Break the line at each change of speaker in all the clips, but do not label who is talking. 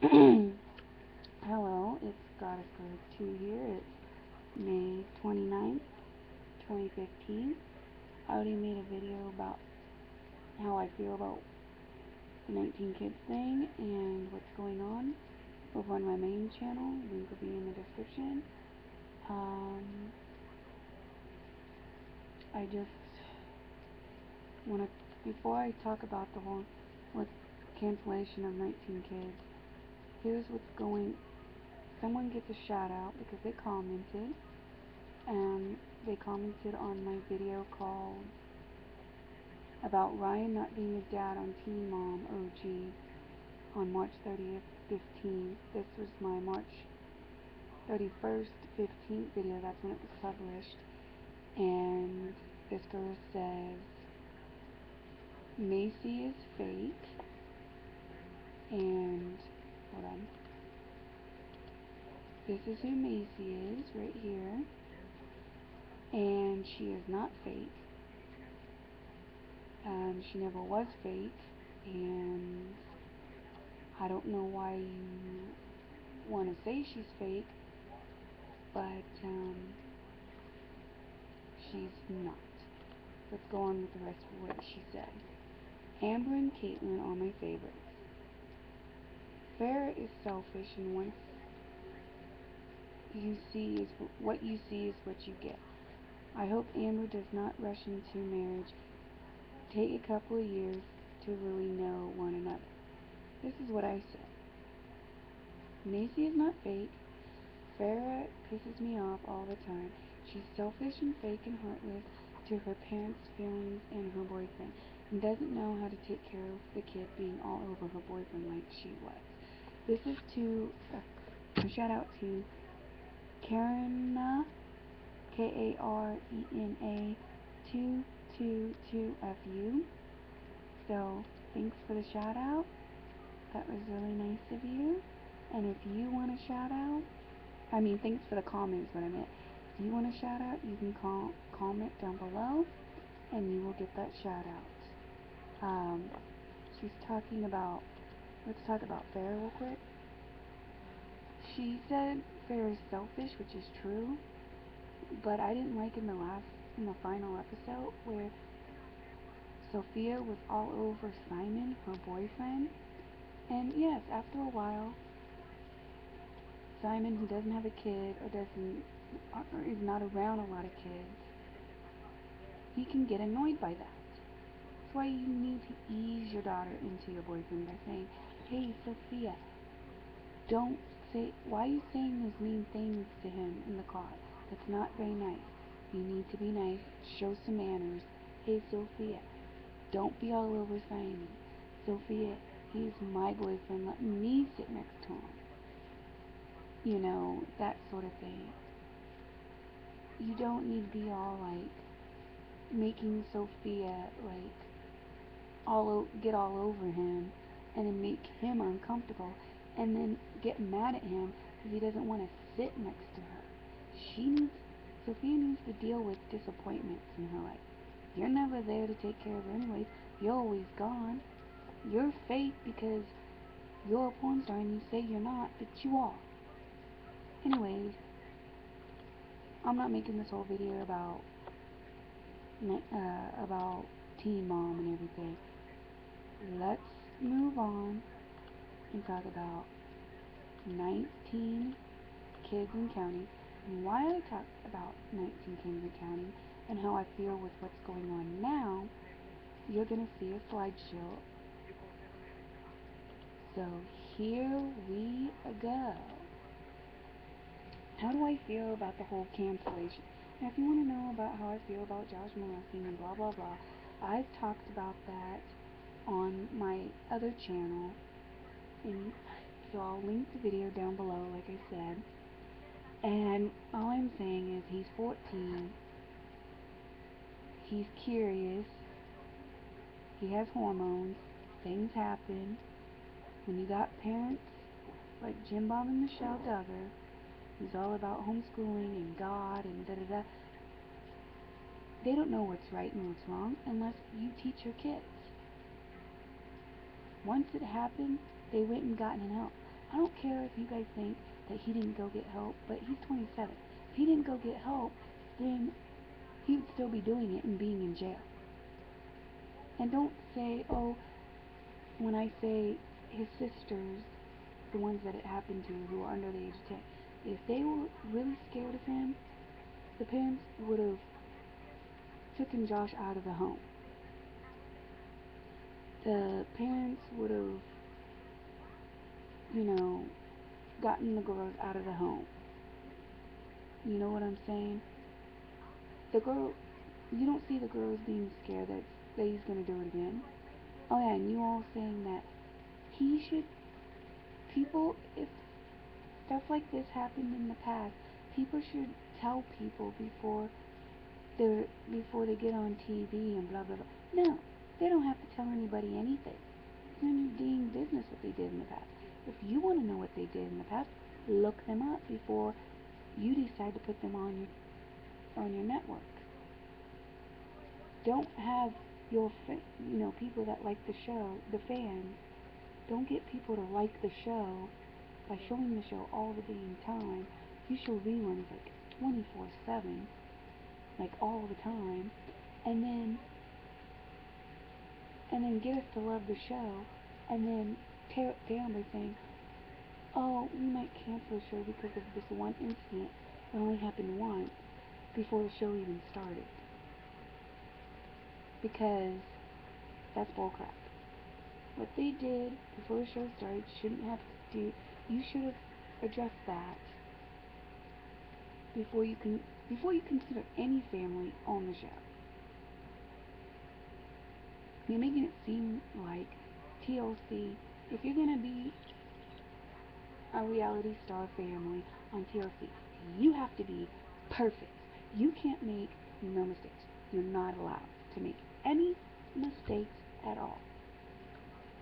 Hello, it's Goddess Girl 2 here. It's May 29th, 2015. I already made a video about how I feel about the 19 kids thing and what's going on over on my main channel. Link will be in the description. I just want to, before I talk about the whole cancellation of 19 kids, here's what's going. Someone gets a shout out because they commented, and they commented on my video called about Ryan not being a dad on Teen Mom OG on March 30th, 15th. This was my March 31st, 15th video. That's when it was published. And this girl says, Macy is fake. And, hold on. This is who Macy is right here. And she is not fake. She never was fake. And I don't know why you want to say she's fake, but she's not. Let's go on with the rest of what she said. Amber and Caitlin are my favorites. Farrah is selfish, and once you see is what you see is what you get. I hope Amber does not rush into marriage. Take a couple of years to really know one another. This is what I said. Macy is not fake. Farrah pisses me off all the time. She's selfish and fake and heartless to her parents' feelings and her boyfriend, and doesn't know how to take care of the kid being all over her boyfriend like she was. This is to a shout out to Karena, Karena 222FU. So thanks for the shout out. That was really nice of you. And if you want a shout out, thanks for the comments, what I meant. If you want a shout out, you can comment down below, and you will get that shout out. She's talking about, let's talk about Farrah real quick. She said Farrah is selfish, which is true, but I didn't like in the final episode where Sophia was all over Simon, her boyfriend. And yes, after a while, Simon, who doesn't have a kid or is not around a lot of kids, he can get annoyed by that. That's why you need to ease your daughter into your boyfriend by saying, hey, Sophia, don't say, why are you saying those mean things to him in the car? That's not very nice. You need to be nice, show some manners. Hey, Sophia, don't be all over Simon. Sophia, he's my boyfriend, let me sit next to him. You know, that sort of thing. You don't need to be all like making Sophia like get all over him and then make him uncomfortable and then get mad at him because he doesn't want to sit next to her. Sophia needs to deal with disappointments in her life. You're never there to take care of her anyways. You're always gone. You're fake because you're a porn star and you say you're not, but you are. Anyways, I'm not making this whole video about Teen Mom and everything. Let's move on and talk about 19 kids and counting, and why I talk about 19 kids and counting and how I feel with what's going on now. You're gonna see a slideshow. So here we go. How do I feel about the whole cancellation? Now, if you want to know about how I feel about Josh molesting and blah blah blah, I've talked about that on my other channel, and so I'll link the video down below, like I said. And all I'm saying is he's 14, he's curious, he has hormones, things happen. When you got parents like Jim Bob and Michelle Duggar, who's all about homeschooling and God and da-da-da, they don't know what's right and what's wrong unless you teach your kids. Once it happened, they went and gotten help. I don't care if you guys think that he didn't go get help, but he's 27. If he didn't go get help, then he would still be doing it and being in jail. And don't say, oh, when I say his sisters, the ones that it happened to who are under the age of 10, if they were really scared of him, the parents would have taken Josh out of the home. The parents would have, you know, gotten the girls out of the home. You know what I'm saying? The girl, you don't see the girls being scared that he's gonna do it again. Oh yeah, and you all saying that he should, people, if stuff like this happened in the past, people should tell people before they get on TV and blah blah blah. No, they don't have to tell anybody anything. It's none of your dang business what they did in the past. If you want to know what they did in the past, look them up before you decide to put them on your network. Don't have people that like the show, the fans. Don't get people to like the show by showing the show all the dang time. You show reruns like 24/7, like all the time, and then get us to love the show, and then tear it down by saying, oh, we might cancel the show because of this one incident that only happened once before the show even started. Because that's bullcrap. What they did before the show started shouldn't have to do. You should have addressed that before you consider any family on the show. You're making it seem like TLC. If you're gonna be a reality star family on TLC, you have to be perfect. You can't make no mistakes. You're not allowed to make any mistakes at all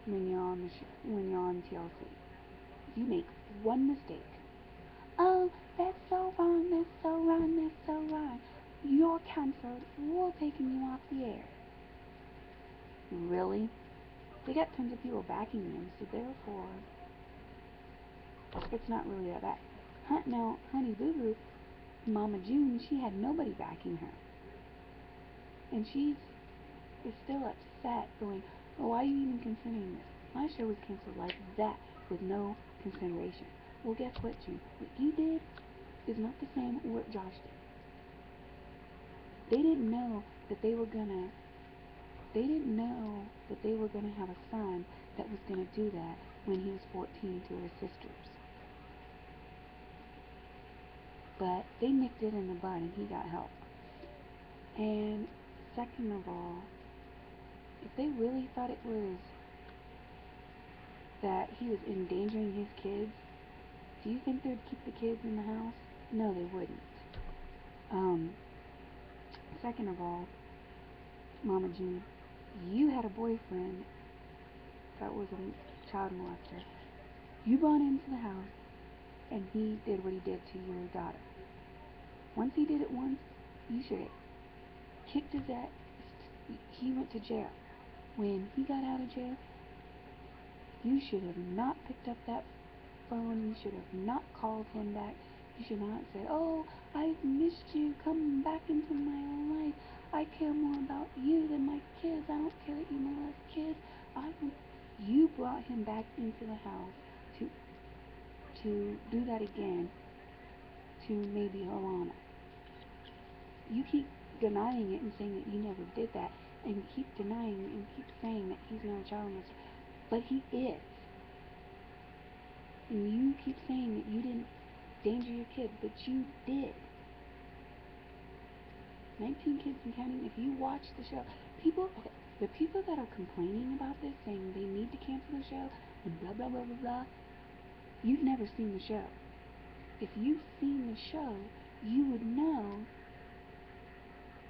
when you're on the show, when you're on TLC. If you make one mistake, oh, that's so wrong, that's so wrong, that's so wrong. You're cancelled. We're taking you off the air. Really? They got tons of people backing them, so therefore, it's not really that bad. Now, Honey Boo Boo, Mama June, she had nobody backing her. And she is still upset, going, oh, why are you even considering this? My show was canceled like that, with no consideration. Well, guess what, June? What you did is not the same what Josh did. They didn't know that they were gonna have a son that was gonna do that when he was 14 to his sisters. But they nipped it in the bud and he got help. And second of all, if they really thought it was that he was endangering his kids, do you think they'd keep the kids in the house? No, they wouldn't. Um, Second of all, Mama June, you had a boyfriend that was a child molester. You brought him into the house, and he did what he did to your daughter. Once he did it once, you should have kicked his ass. He went to jail. When he got out of jail, you should have not picked up that phone. You should have not called him back. You should not say, oh, I've missed you. Come back into my life. I care more about you than my kids. I don't care that you molest kids. You brought him back into the house to do that again to maybe Alana. You keep denying it and saying that you never did that, and keep denying and keep saying that he's not a child molester, but he is. And you keep saying that you didn't danger your kid, but you did. 19 kids and counting. If you watch the show, the people that are complaining about this, saying they need to cancel the show and blah blah blah blah blah, you've never seen the show. If you've seen the show, you would know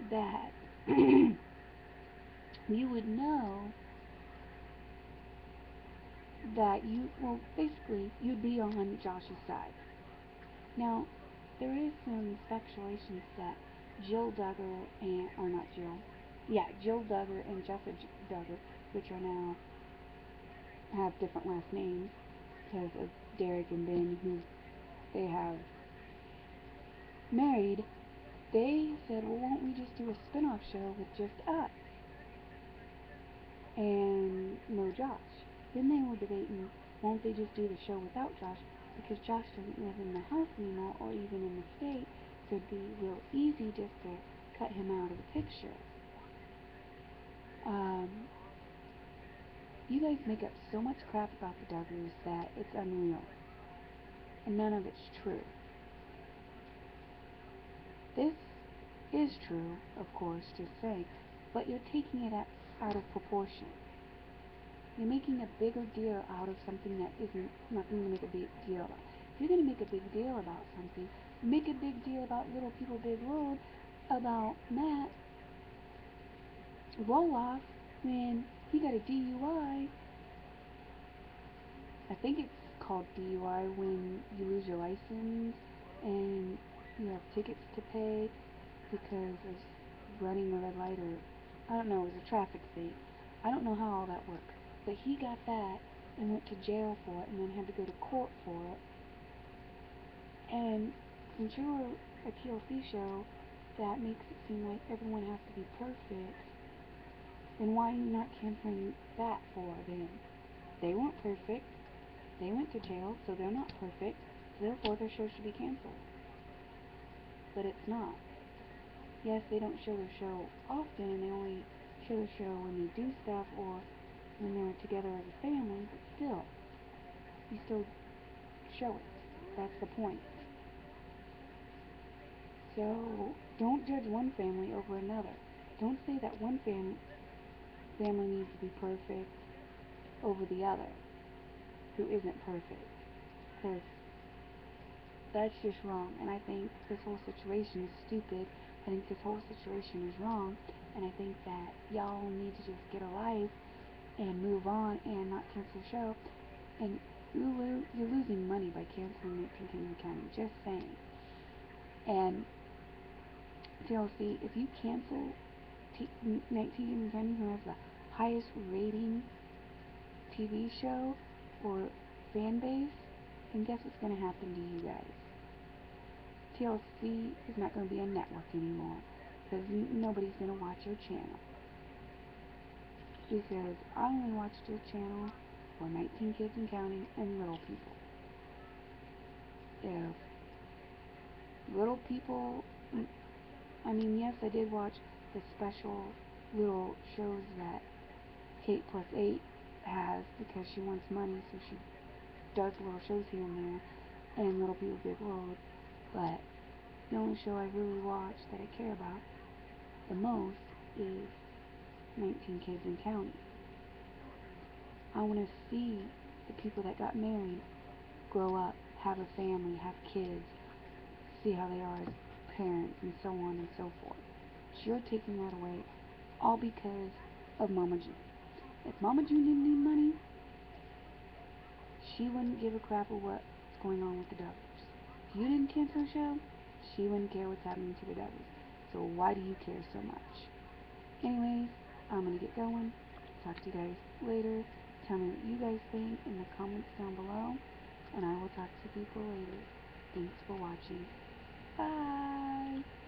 that you would know that basically you'd be on Josh's side. Now, there is some speculations that Jill Duggar or not Jill, yeah, Jill Duggar and Jessica Duggar, which are now have different last names, because of Derek and Ben, who they have married, they said, well, won't we just do a spin-off show with just us and no Josh? Then they were debating, won't they just do the show without Josh, because Josh doesn't live in the house anymore or even in the state, so it'd be real easy just to cut him out of the picture. Um, you guys make up so much crap about the Duggars that it's unreal, and none of it's true. This is true, of course, just saying, but you're taking it out of proportion. You're making a bigger deal out of something that isn't nothing to make a big deal about. If you're going to make a big deal about something, make a big deal about Little People Big World, about Matt Roloff when he got a DUI. I think it's called DUI when you lose your license and you have tickets to pay because of running a red light, or I don't know, it was a traffic thing. I don't know how all that works. But he got that and went to jail for it and then had to go to court for it. And since you're a TLC show that makes it seem like everyone has to be perfect, then why are you not canceling that for them? They weren't perfect. They went to jail, so they're not perfect. Therefore, their show should be canceled. But it's not. Yes, they don't show their show often, and they only show their show when they do stuff or when they're together as a family, but still, you still show it. That's the point. So, don't judge one family over another. Don't say that one family needs to be perfect over the other, who isn't perfect. Because that's just wrong. And I think this whole situation is stupid. I think this whole situation is wrong. And I think that y'all need to just get a life and move on and not cancel the show. And you're losing money by canceling 19 Kids in County. Just saying. And TLC, if you cancel 19 Kids in County, who has the highest rating TV show or fan base, then guess what's going to happen to you guys? TLC is not going to be a network anymore because nobody's going to watch your channel. Because I only watched your channel for 19 Kids and Counting and Little People. If Little People, I mean, yes, I did watch the special little shows that Kate Plus 8 has because she wants money, so she does little shows here and there, and Little People Big World. But the only show I really watch that I care about the most is 19 Kids and Counting. I want to see the people that got married grow up, have a family, have kids, see how they are as parents, and so on and so forth. But you're taking that away all because of Mama June. If Mama June didn't need money, she wouldn't give a crap of what's going on with the Duggars. If you didn't cancel the show, she wouldn't care what's happening to the Duggars. So why do you care so much? Anyways, I'm going to get going. Talk to you guys later. Tell me what you guys think in the comments down below. And I will talk to people later. Thanks for watching. Bye!